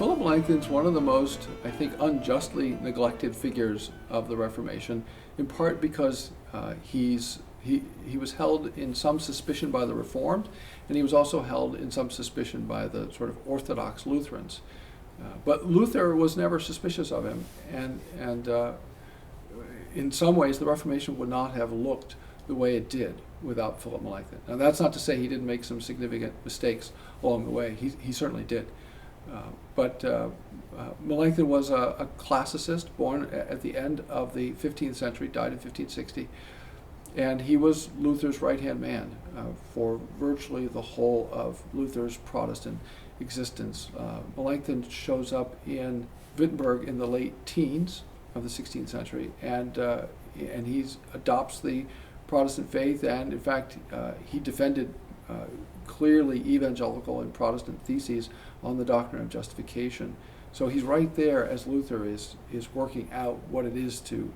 Philip Melanchthon's one of the most, I think, unjustly neglected figures of the Reformation, in part because he was held in some suspicion by the Reformed, and he was also held in some suspicion by the sort of Orthodox Lutherans. But Luther was never suspicious of him, and in some ways the Reformation would not have looked the way it did without Philip Melanchthon. Now that's not to say he didn't make some significant mistakes along the way. He certainly did. But Melanchthon was a classicist born at the end of the 15th century, died in 1560, and he was Luther's right-hand man for virtually the whole of Luther's Protestant existence. Melanchthon shows up in Wittenberg in the late teens of the 16th century, and he adopts the Protestant faith, and in fact he defended clearly evangelical and Protestant theses on the doctrine of justification. So he's right there as Luther is working out what it is to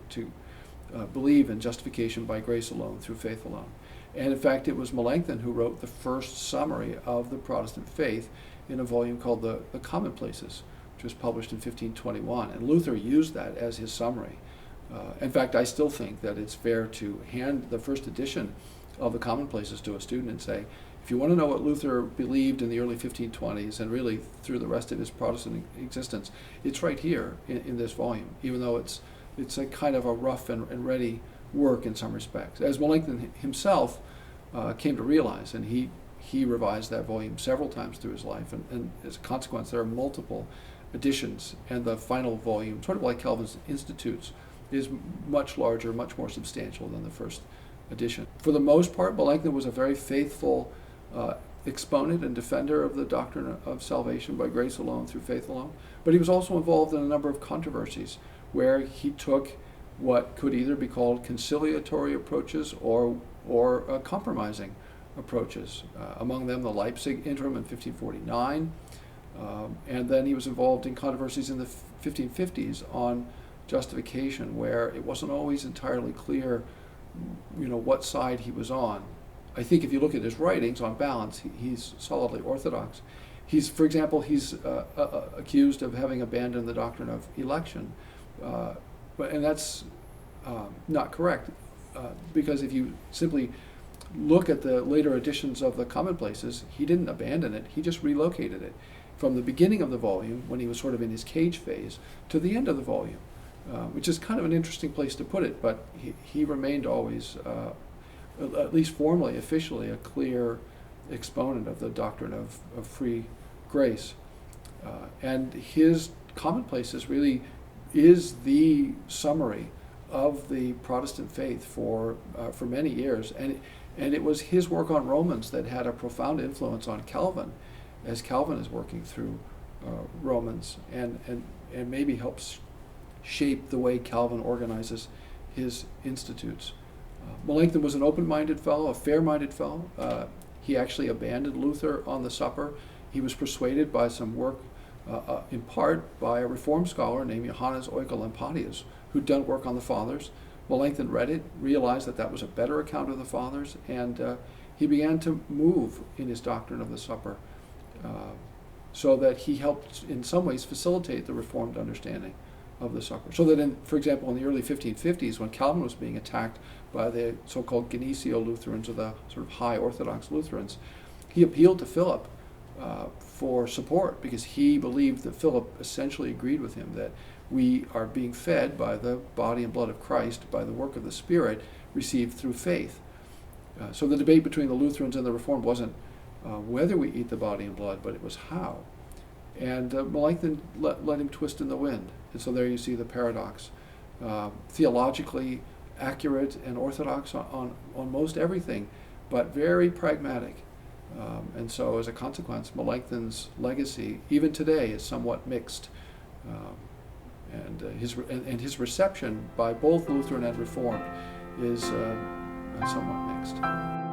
believe in justification by grace alone, through faith alone. And in fact, it was Melanchthon who wrote the first summary of the Protestant faith in a volume called the Commonplaces, which was published in 1521. And Luther used that as his summary. In fact, I still think that it's fair to hand the first edition of the Commonplaces to a student and say, if you want to know what Luther believed in the early 1520s and really through the rest of his Protestant existence, it's right here in this volume, even though it's a kind of a rough and ready work in some respects, as Melanchthon himself came to realize, and he revised that volume several times through his life, and as a consequence there are multiple editions, and the final volume, sort of like Calvin's Institutes, is much larger, much more substantial than the first edition. For the most part, Melanchthon was a very faithful exponent and defender of the doctrine of salvation by grace alone, through faith alone, but he was also involved in a number of controversies where he took what could either be called conciliatory approaches or compromising approaches. Among them, the Leipzig Interim in 1549, and then he was involved in controversies in the 1550s on justification, where it wasn't always entirely clear, what side he was on. I think if you look at his writings, on balance, he's solidly orthodox. For example, he's accused of having abandoned the doctrine of election, and that's not correct, because if you simply look at the later editions of the Commonplaces, he didn't abandon it, he just relocated it from the beginning of the volume, when he was sort of in his cage phase, to the end of the volume, which is kind of an interesting place to put it, but he remained always, at least formally, officially, a clear exponent of the doctrine of free grace. And his Commonplaces really is the summary of the Protestant faith for many years, and it was his work on Romans that had a profound influence on Calvin, as Calvin is working through Romans, and maybe helps shape the way Calvin organizes his institutes. Melanchthon was an open-minded fellow, a fair-minded fellow. He actually abandoned Luther on the supper. He was persuaded by some work, in part by a Reformed scholar named Johannes Oecolampadius, who'd done work on the Fathers. Melanchthon read it, realized that was a better account of the Fathers, and he began to move in his doctrine of the supper, so that he helped in some ways facilitate the Reformed understanding of the supper. So that, for example, in the early 1550s, when Calvin was being attacked by the so-called Geneseo Lutherans, or the sort of high Orthodox Lutherans, he appealed to Philip for support, because he believed that Philip essentially agreed with him that we are being fed by the body and blood of Christ, by the work of the Spirit received through faith. So the debate between the Lutherans and the Reformed wasn't whether we eat the body and blood, but it was how. And Melanchthon let him twist in the wind. And so there you see the paradox. Theologically accurate and orthodox on most everything, but very pragmatic. And so as a consequence, Melanchthon's legacy, even today, is somewhat mixed. And his reception by both Lutheran and Reformed is somewhat mixed.